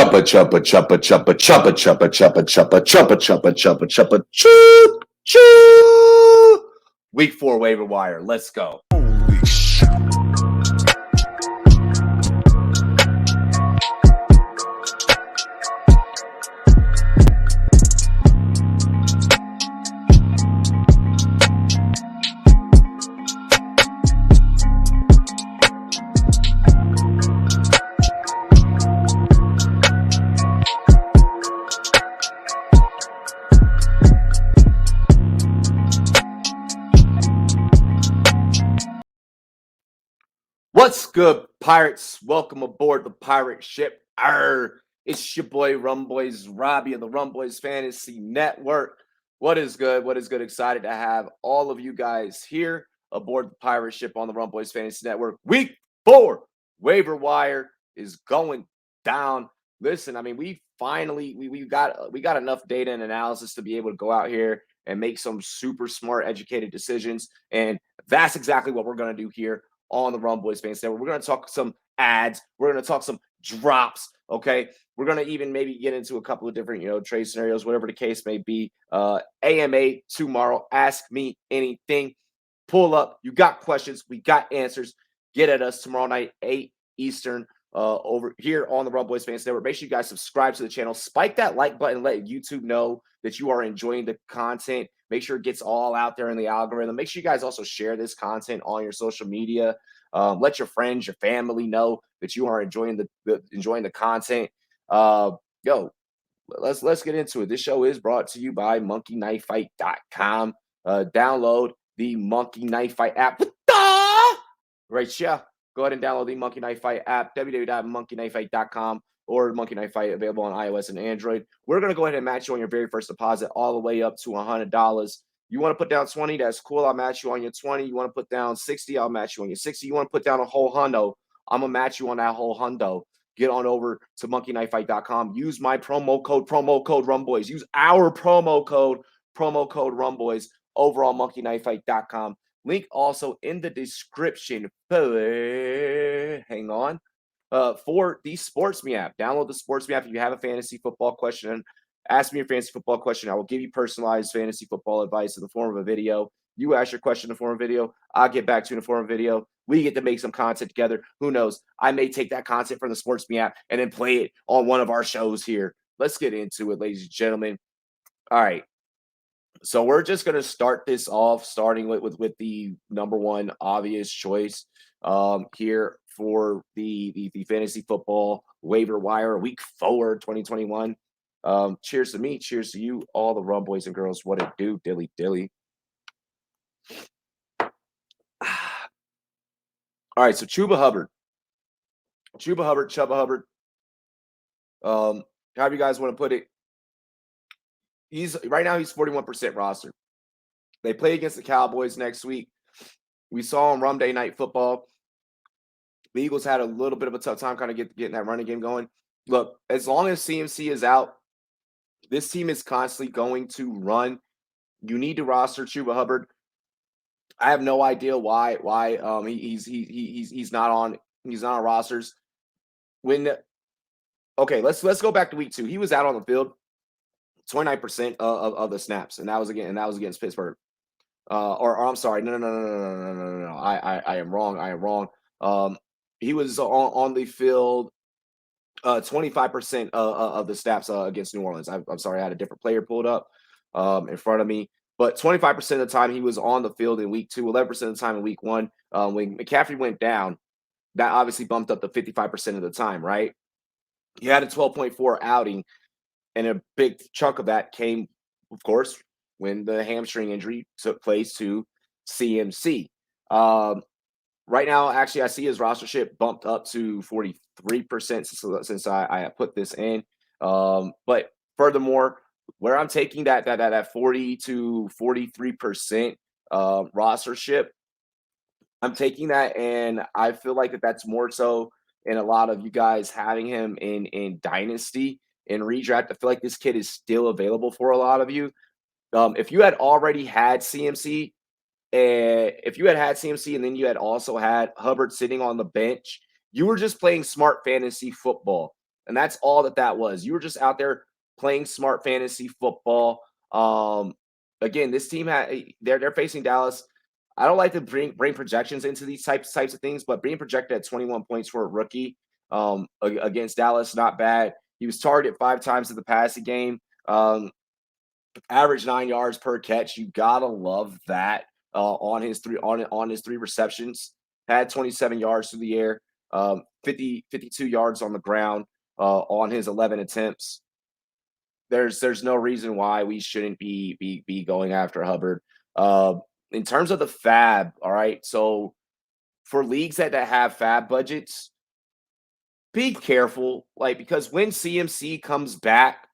choppa choppa choppa choppa choppa choppa choppa choppa choppa choppa choppa choppa choo choo. Week 4 waiver wire. Let's go. Holy shit. What's good, Pirates? Welcome aboard the pirate ship. Arr! It's your boy Rumboyz Robbie of the Rumboyz Fantasy Network. What is good? What is good? Excited to have all of you guys here aboard the pirate ship on the Rumboyz Fantasy Network. Week 4 waiver wire is going down. Listen, I mean, we got enough data and analysis to be able to go out here and make some super smart, educated decisions, and that's exactly what we're going to do here on the Rumboyz Fantasy Network. We're going to talk some ads. We're going to talk some drops. Okay. We're going to even maybe get into a couple of different, trade scenarios, whatever the case may be. AMA tomorrow. Ask me anything. Pull up. You got questions. We got answers. Get at us tomorrow night, 8 Eastern, over here on the Rumboyz Fantasy Network. Make sure you guys subscribe to the channel. Spike that like button. Let YouTube know that you are enjoying the content. Make sure it gets all out there in the algorithm. Make sure you guys also share this content on your social media. Let your friends, your family know that you are enjoying the content. Let's get into it. This show is brought to you by monkeyknifefight.com. Download the Monkey Knife Fight app. Right, yeah. Go ahead and download the Monkey Knife Fight app, www.monkeyknifefight.com, or Monkey Knife Fight available on iOS and Android. We're going to go ahead and match you on your very first deposit all the way up to $100. You want to put down 20, that's cool. I'll match you on your 20. You want to put down 60, I'll match you on your 60. You want to put down a whole hundo, I'm going to match you on that whole hundo. Get on over to monkeyknifefight.com. Use my promo code Rumboyz. Use our promo code Rumboyz over on monkeyknifefight.com. Link also in the description. Hang on. For the SportsMe app. Download the SportsMe app if you have a fantasy football question. Ask me your fantasy football question. I will give you personalized fantasy football advice in the form of a video. You ask your question in the form of video. I'll get back to you in the form of video. We get to make some content together. Who knows? I may take that content from the SportsMe app and then play it on one of our shows here. Let's get into it, ladies and gentlemen. All right. So we're just going to start this off, starting with the number one obvious choice here for the fantasy football waiver wire, week 4, 2021. Cheers to me. Cheers to you, all the rum boys and girls. What it do, dilly dilly. All right, so Chuba Hubbard. However you guys want to put it. Right now he's 41% roster. They play against the Cowboys next week. We saw on Monday Night Football, the Eagles had a little bit of a tough time kind of getting that running game going. Look, as long as CMC is out, this team is constantly going to run. You need to roster Chuba Hubbard. I have no idea why he's not on rosters. Let's go back to week 2. He was out on the field 29% of the snaps, and that was against Pittsburgh. I'm sorry, no. I am wrong. He was on the field 25% of the snaps against New Orleans. I'm sorry, I had a different player pulled up in front of me, but 25% of the time he was on the field in week 2, 11% of the time in week 1. When McCaffrey went down, that obviously bumped up to 55% of the time, right? He had a 12.4 outing. And a big chunk of that came, of course, when the hamstring injury took place to CMC. Right now, actually, I see his rostership bumped up to 43% since I put this in. But furthermore, where I'm taking that 40 to 43% rostership, I'm taking that, and I feel like that's more so in a lot of you guys having him in Dynasty. In redraft, I feel like this kid is still available for a lot of you. If you had already had CMC, and then you had also had Hubbard sitting on the bench, you were just playing smart fantasy football. And that's all that was. You were just out there playing smart fantasy football. Again, this team they're facing Dallas. I don't like to bring projections into these types of things, but being projected at 21 points for a rookie against Dallas, not bad. He was targeted 5 times in the passing game. Average 9 yards per catch. You gotta love that. On his three receptions, had 27 yards through the air, 52 yards on the ground on his 11 attempts. There's no reason why we shouldn't be going after Hubbard. In terms of the fab, all right. So for leagues that have fab budgets, be careful, like because when CMC comes back,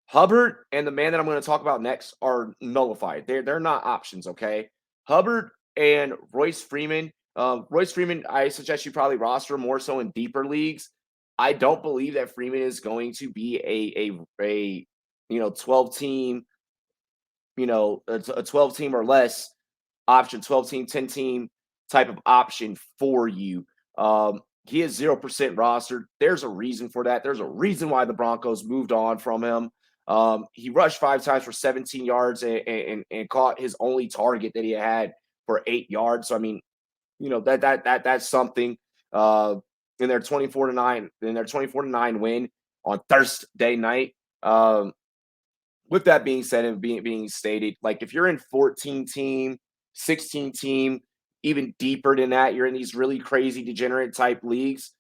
Hubbard and the man that I'm going to talk about next are nullified. They're not options. Okay, Hubbard and Royce Freeman. Royce Freeman, I suggest you probably roster more so in deeper leagues. I don't believe that Freeman is going to be a 12 team, a 12 team or less option, 12 team, 10 team type of option for you. He is 0% rostered. There's a reason for that. There's a reason why the Broncos moved on from him. He rushed 5 times for 17 yards and caught his only target that he had for 8 yards. So I mean, that's something. In their 24-9 win on Thursday night. With that being said and being stated, like if you're in 14 team, 16 team, even deeper than that, you're in these really crazy degenerate type leagues.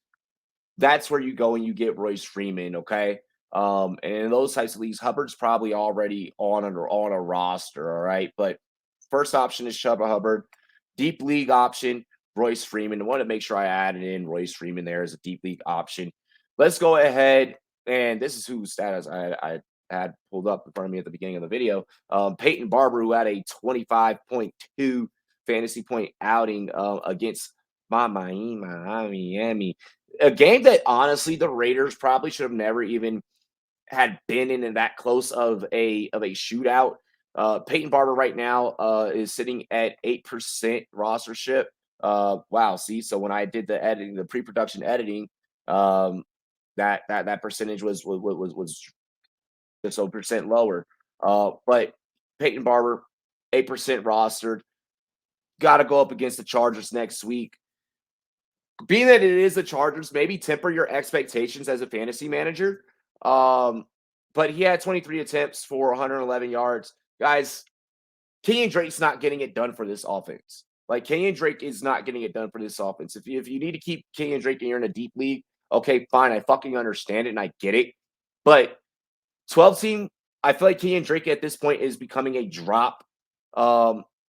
That's where you go and you get Royce Freeman, okay? And in those types of leagues, Hubbard's probably already on a roster, all right? But first option is Chuba Hubbard. Deep league option, Royce Freeman. I want to make sure I added in Royce Freeman there as a deep league option. Let's go ahead, and this is whose status I had pulled up in front of me at the beginning of the video. Peyton Barber, who had a 25.2 fantasy point outing against Miami. A game that honestly the Raiders probably should have never even had been in that close of a shootout. Peyton Barber right now is sitting at 8% rostership. Wow, see, so when I did the editing, the pre-production editing, that percentage was just a percent lower. But Peyton Barber, 8% rostered. Got to go up against the Chargers next week. Being that it is the Chargers, maybe temper your expectations as a fantasy manager. But he had 23 attempts for 111 yards. Guys, Kenyon Drake's not getting it done for this offense. Like Kenyon Drake is not getting it done for this offense. If you need to keep Kenyon Drake and you're in a deep league, okay, fine. I fucking understand it and I get it. But 12 team, I feel like Kenyon Drake at this point is becoming a drop.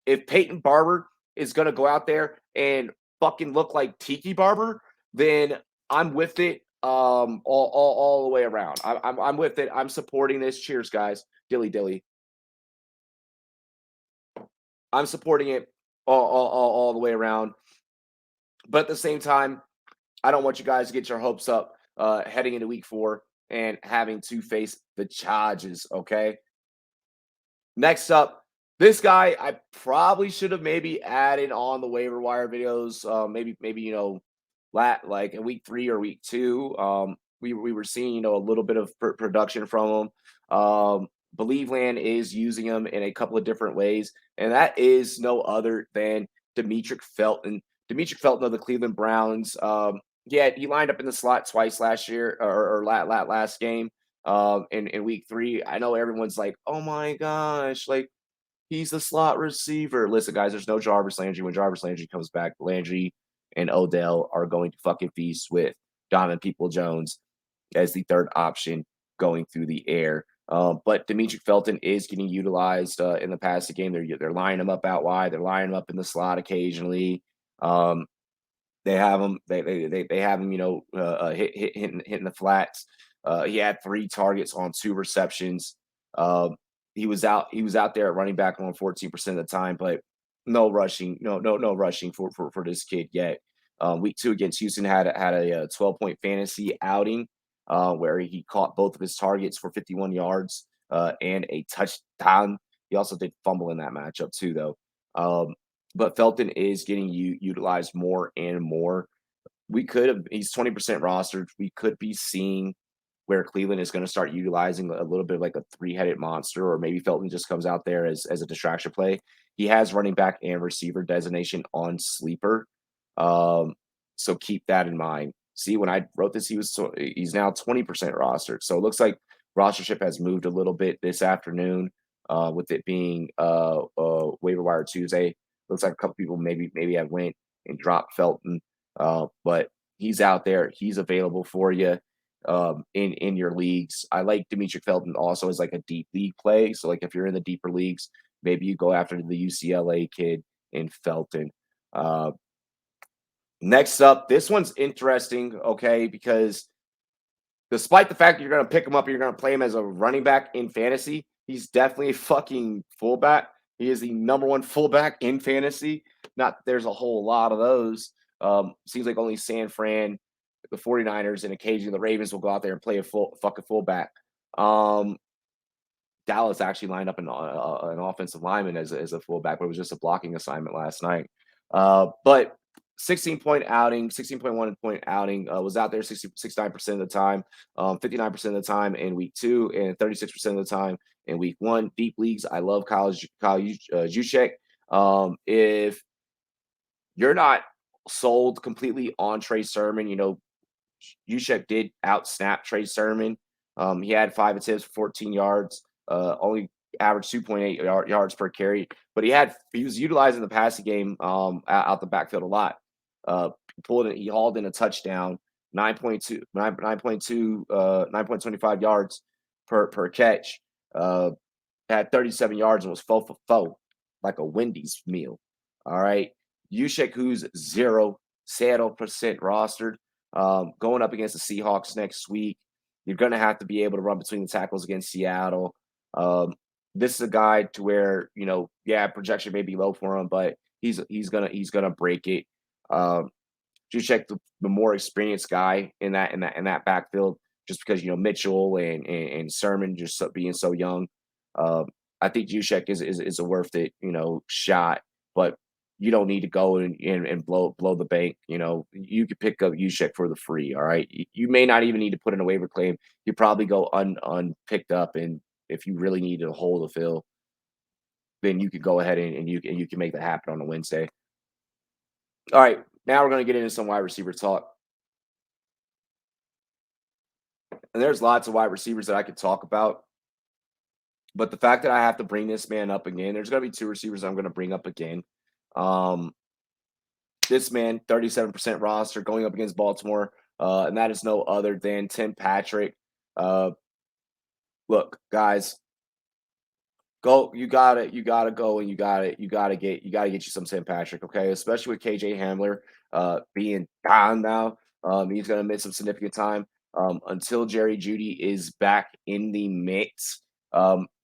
If Peyton Barber is going to go out there and fucking look like Tiki Barber, then I'm with it all the way around. I'm with it. I'm supporting this. Cheers, guys. Dilly. I'm supporting it all the way around. But at the same time, I don't want you guys to get your hopes up heading into week 4 and having to face the Chargers, okay? Next up, this guy I probably should have maybe added on the waiver wire videos. Maybe like in week 3 or week 2. We were seeing a little bit of production from him. Believeland is using him in a couple of different ways, and that is no other than Demetric Felton. Demetric Felton of the Cleveland Browns. He lined up in the slot twice last year or last game. In week 3, I know everyone's like, "Oh my gosh, like he's the slot receiver." Listen, guys, there's no Jarvis Landry. When Jarvis Landry comes back, Landry and Odell are going to fucking feast with Donovan People-Jones as the third option going through the air. But Demetric Felton is getting utilized in the passing game. They're lining him up out wide. They're lining him up in the slot occasionally. They have him. They have him. Hitting the flats. He had 3 targets on 2 receptions. He was out there at running back on 14% of the time, but no rushing. No rushing for this kid yet. Week 2 against Houston had a 12-point fantasy outing where he caught both of his targets for 51 yards and a touchdown. He also did fumble in that matchup too, though. But Felton is getting utilized more and more. he's 20% rostered. We could be seeing where Cleveland is going to start utilizing a little bit of like a three-headed monster, or maybe Felton just comes out there as a distraction play. He has running back and receiver designation on sleeper. So keep that in mind. See, when I wrote this, he's now 20% rostered. So it looks like rostership has moved a little bit this afternoon, with it being waiver wire Tuesday. Looks like a couple people maybe have went and dropped Felton, but he's out there. He's available for you in your leagues. I like Demetric Felton also as like a deep league play. So like if you're in the deeper leagues, maybe you go after the UCLA kid in Felton. Next up, this one's interesting, okay, because despite the fact that you're going to pick him up, you're going to play him as a running back in fantasy, he's definitely a fucking fullback. He is the number one fullback in fantasy. Not that there's a whole lot of those. Seems like only San Fran, the 49ers, and occasionally the Ravens will go out there and play a fucking fullback. Dallas actually lined up an offensive lineman as a fullback, but it was just a blocking assignment last night. But 16-point outing, 16.1 point outing, was out there 69% of the time, 59% of the time in week 2, and 36% of the time in week 1. Deep leagues, I love Kyle Juszczyk. If you're not sold completely on Trey Sermon, Juszczyk did out-snap Trey Sermon. He had 5 attempts for 14 yards, only averaged 2.8 yards per carry, but he was utilizing the passing game out the backfield a lot. He hauled in a touchdown, 9.25 yards per catch. Had 37 yards and was 4 for 4, like a Wendy's meal. All right. Juszczyk, who's 0% rostered, going up against the Seahawks next week. You're going to have to be able to run between the tackles against Seattle. This is a guy to where, projection may be low for him, but he's gonna break it. Juszczyk, the more experienced guy in that backfield, just because Mitchell and Sermon just being so young. I think Juszczyk is a worth it shot, but you don't need to go and blow the bank. You could pick up Juszczyk for the free. All right, you may not even need to put in a waiver claim. You probably go unpicked up, and if you really needed a hole to fill, then you could go ahead and you can make that happen on a Wednesday. All right, now we're going to get into some wide receiver talk. And there's lots of wide receivers that I could talk about. But the fact that I have to bring this man up again, there's going to be 2 receivers I'm going to bring up again. This man, 37% roster, going up against Baltimore, and that is no other than Tim Patrick. Look, guys, you gotta go and you gotta get you some Tim Patrick, okay? Especially with KJ Hamler being gone now. He's gonna miss some significant time until Jerry Jeudy is back in the mix.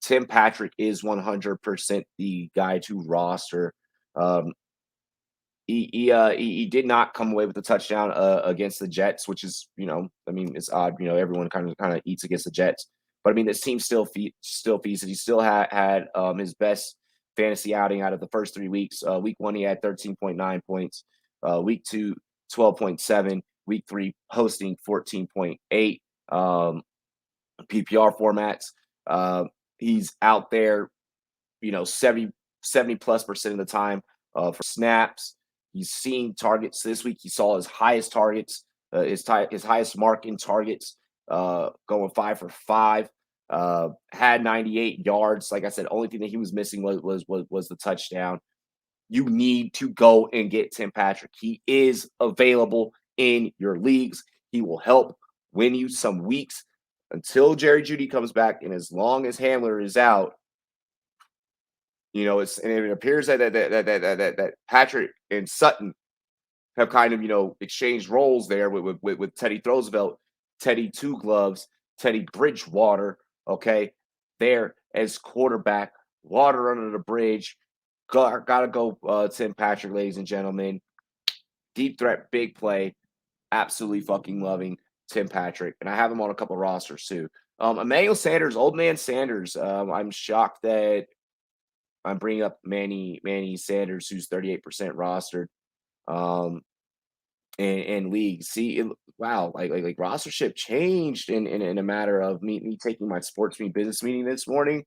Tim Patrick is 100% the guy to roster. He did not come away with a touchdown against the Jets, which is it's odd. Everyone kind of eats against the Jets, but this team still feasted. He still had his best fantasy outing out of the first 3 weeks. Week 1 he had 13.9 points. Week 2 12.7. Week 3 hosting 14.8. PPR formats. He's out there 70+ percent of the time for snaps. He's seen targets this week. He saw his highest targets, his highest mark in targets, going 5 for 5. Had 98 yards. Like I said, only thing that he was missing was the touchdown. You need to go and get Tim Patrick. He is available in your leagues. He will help win you some weeks until Jerry Jeudy comes back, and as long as Hamler is out. It appears that Patrick and Sutton have kind of exchanged roles there with Teddy Roosevelt, Teddy Two Gloves, Teddy Bridgewater. Okay, there as quarterback, water under the bridge. Gotta go, Tim Patrick, ladies and gentlemen. Deep threat, big play. Absolutely fucking loving Tim Patrick, and I have him on a couple rosters too. Emmanuel Sanders, old man Sanders. I'm shocked that I'm bringing up Manny Sanders, who's 38% rostered. in leagues. See, wow, like rostership changed in a matter of me taking my SportsMe business meeting this morning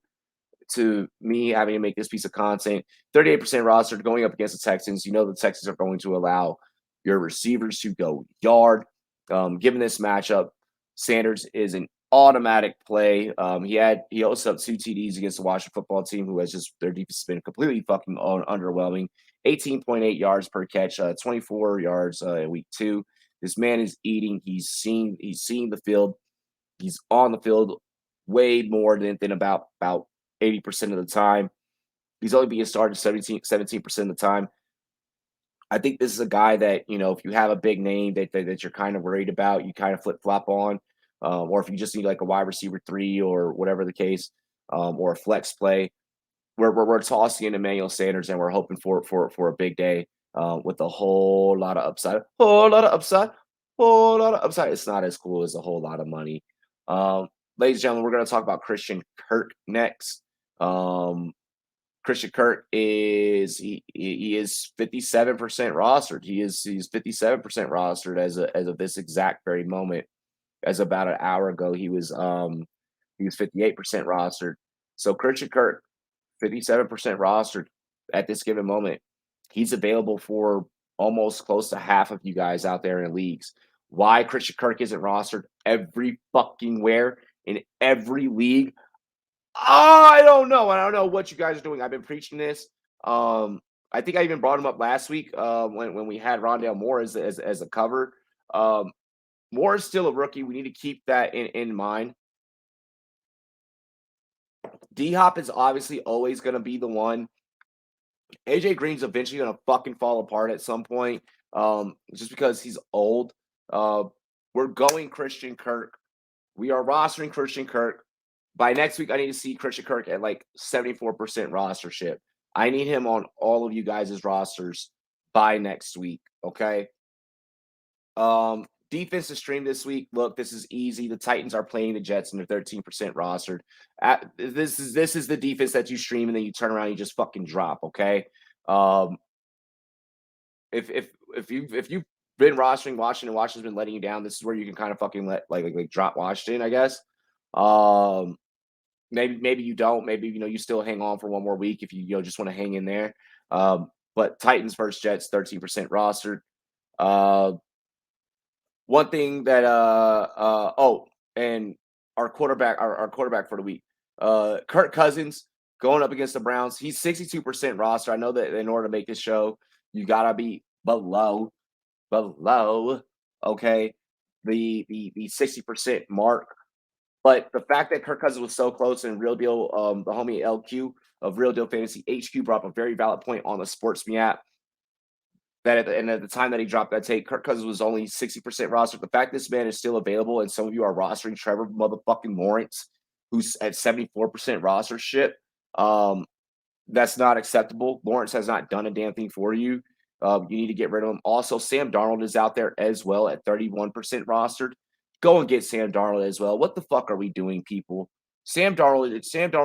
to me having to make this piece of content. 38% roster going up against the Texans. You know the Texans are going to allow your receivers to go yard. Given this matchup, Sanders is an automatic play. He also had 2 TDs against the Washington football team, who has just their defense has been completely fucking underwhelming. 18.8 yards per catch, 24 yards in week 2. This man is eating. He's seeing the field. He's on the field way more than about 80% of the time. He's only being started 17% of the time. I think this is a guy that, if you have a big name that you're kind of worried about, you kind of flip flop on, or if you just need like a wide receiver 3 or whatever the case, or a flex play, we're tossing in Emmanuel Sanders and we're hoping for a big day with a whole lot of upside, whole lot of upside, whole lot of upside. It's not as cool as a whole lot of money. Ladies and gentlemen, we're going to talk about Christian Kirk next. Christian Kirk is he is 57% rostered. He's 57% rostered as of this exact very moment. As about an hour ago, he was 58% rostered. So Christian Kirk, 57% rostered at this given moment. He's available for almost close to half of you guys out there in leagues. Why Christian Kirk isn't rostered every fucking where in every league? I don't know. I don't know what you guys are doing. I've been preaching this. I think I even brought him up last week when we had Rondale Moore as a cover. Moore is still a rookie. We need to keep that in mind. D-Hop is obviously always going to be the one. AJ Green's eventually going to fucking fall apart at some point just because he's old. We're going Christian Kirk. We are rostering Christian Kirk. By next week, I need to see Christian Kirk at like 74% rostership. I need him on all of you guys' rosters by next week, okay? Defense to stream this week. Look, this is easy. The Titans are playing the Jets and they're 13% rostered. This is the defense that you stream and then you turn around and you just fucking drop, okay? If you've been rostering Washington, Washington's been letting you down, this is where you can kind of fucking let like drop Washington, I guess. Maybe you don't. Maybe you still hang on for one more week if you just want to hang in there. But Titans versus Jets, 13% rostered. One thing that and our quarterback for the week, Kirk Cousins going up against the Browns. He's 62% roster. I know that in order to make this show, you gotta be below, okay, the 60% mark. But the fact that Kirk Cousins was so close and Real Deal, the homie LQ of Real Deal Fantasy HQ brought up a very valid point on the SportsMe app. That at the time that he dropped that take, Kirk Cousins was only 60% rostered. The fact this man is still available, and some of you are rostering Trevor motherfucking Lawrence, who's at 74% rostership, that's not acceptable. Lawrence has not done a damn thing for you. You need to get rid of him. Also, Sam Darnold is out there as well at 31% rostered. Go and get Sam Darnold as well. What the fuck are we doing, people? Sam Darnold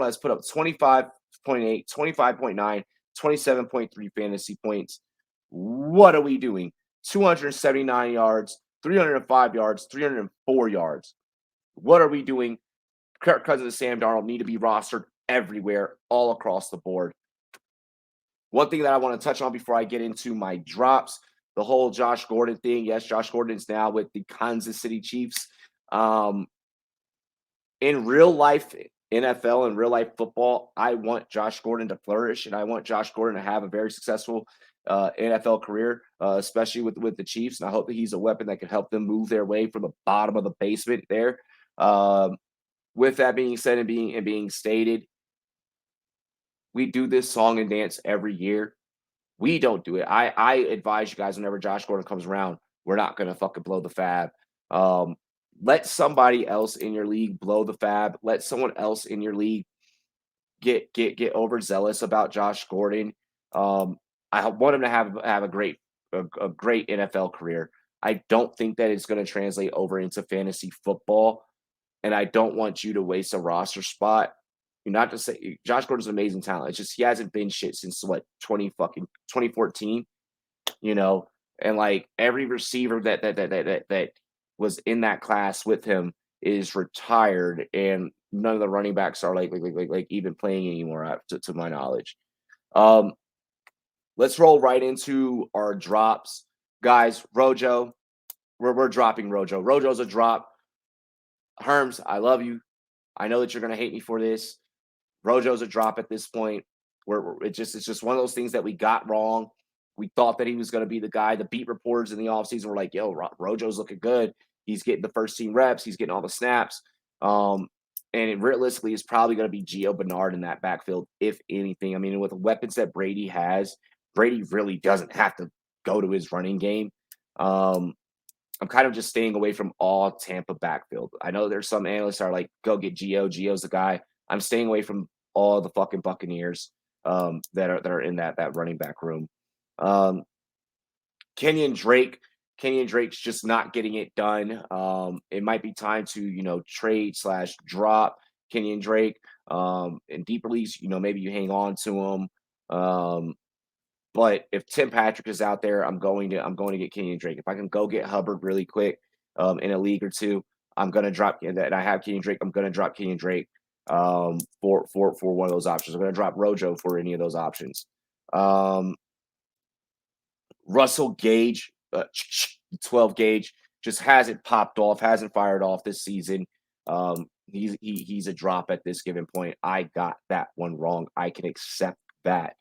has put up 25.8, 25.9, 27.3 fantasy points. What are we doing? 279 yards, 305 yards, 304 yards. What are we doing? Kirk Cousins and Sam Darnold need to be rostered everywhere, all across the board. One thing that I want to touch on before I get into my drops, the whole Josh Gordon thing. Yes, Josh Gordon is now with the Kansas City Chiefs. In real life NFL and real life football, I want Josh Gordon to flourish, and I want Josh Gordon to have a very successful NFL career, especially with the Chiefs. And I hope that he's a weapon that can help them move their way from the bottom of the basement there. With that being said and being stated, we do this song and dance every year. We don't do it. I advise you guys whenever Josh Gordon comes around, we're not going to fucking blow the fab. Let somebody else in your league blow the fab. Let someone else in your league get overzealous about Josh Gordon. I want him to have a great NFL career. I don't think that it's going to translate over into fantasy football, and I don't want you to waste a roster spot. Not to say Josh Gordon's an amazing talent. It's just he hasn't been shit since 2014. And like every receiver that was in that class with him is retired, and none of the running backs are like even playing anymore, to my knowledge. Let's roll right into our drops, guys. Rojo, we're dropping Rojo. Rojo's a drop. Herms, I love you. I know that you're gonna hate me for this. Rojo's a drop at this point. It's just one of those things that we got wrong. We thought that he was going to be the guy. The beat reporters in the offseason were like, yo, Rojo's looking good. He's getting the first team reps. He's getting all the snaps. And it realistically is probably going to be Gio Bernard in that backfield, if anything. I mean, with the weapons that Brady has, Brady really doesn't have to go to his running game. I'm kind of just staying away from all Tampa backfield. I know there's some analysts are like, go get Gio. Gio's the guy. I'm staying away from all the fucking Buccaneers that are in that running back room. Kenyon Drake's just not getting it done. It might be time to trade / drop Kenyon Drake. In deeper leagues, maybe you hang on to him. But if Tim Patrick is out there, I'm going to get Kenyon Drake. If I can go get Hubbard really quick in a league or two, I'm going to drop, and I have Kenyon Drake. I'm going to drop Kenyon Drake for one of those options. I'm going to drop Rojo for any of those options. Russell Gage, 12 gauge, just hasn't popped off, hasn't fired off this season. He's a drop at this given point. I got that one wrong. I can accept that.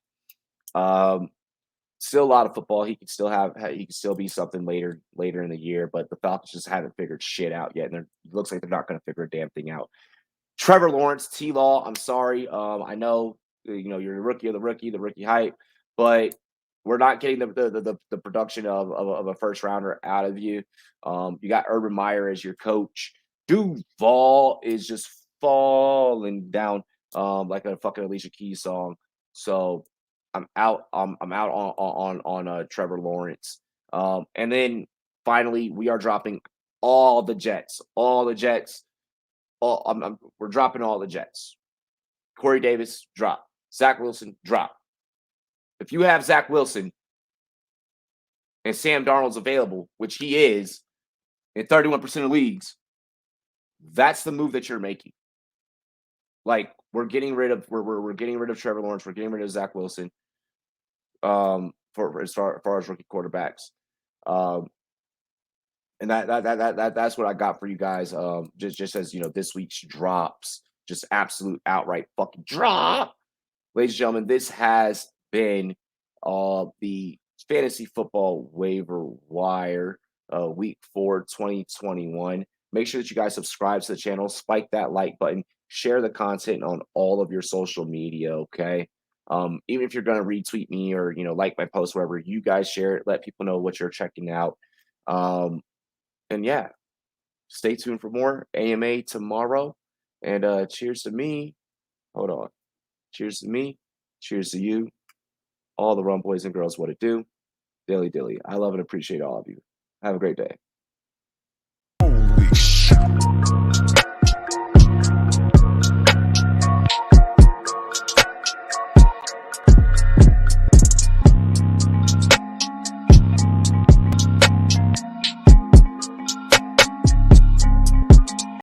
Still a lot of football. He could still be something later in the year, but the Falcons just haven't figured shit out yet, and it looks like they're not going to figure a damn thing out. Trevor Lawrence, T-Law, I'm sorry. I know you're the rookie of the rookie hype, but we're not getting the production of a first rounder out of you. You got Urban Meyer as your coach. Duval is just falling down like a fucking Alicia Keys song. So I'm out. I'm out on Trevor Lawrence. And then finally, we are dropping all the Jets. We're dropping all the Jets. Corey Davis, drop. Zach Wilson, drop. If you have Zach Wilson and Sam Darnold's available, which he is in 31% of leagues, that's the move that you're making. Like we're getting rid of Trevor Lawrence, we're getting rid of Zach Wilson for as far as rookie quarterbacks. And that's what I got for you guys. Just as this week's drops, just absolute outright fucking drop. Ladies and gentlemen, this has been the Fantasy Football Waiver Wire Week 4 2021. Make sure that you guys subscribe to the channel, spike that like button, share the content on all of your social media, okay? Even if you're going to retweet me or like my post, wherever, you guys share it, let people know what you're checking out. And yeah, stay tuned for more AMA tomorrow. And cheers to me. Hold on. Cheers to me. Cheers to you. All the Rumboyz and girls, what it do. Dilly dilly. I love and appreciate all of you. Have a great day. Holy shit.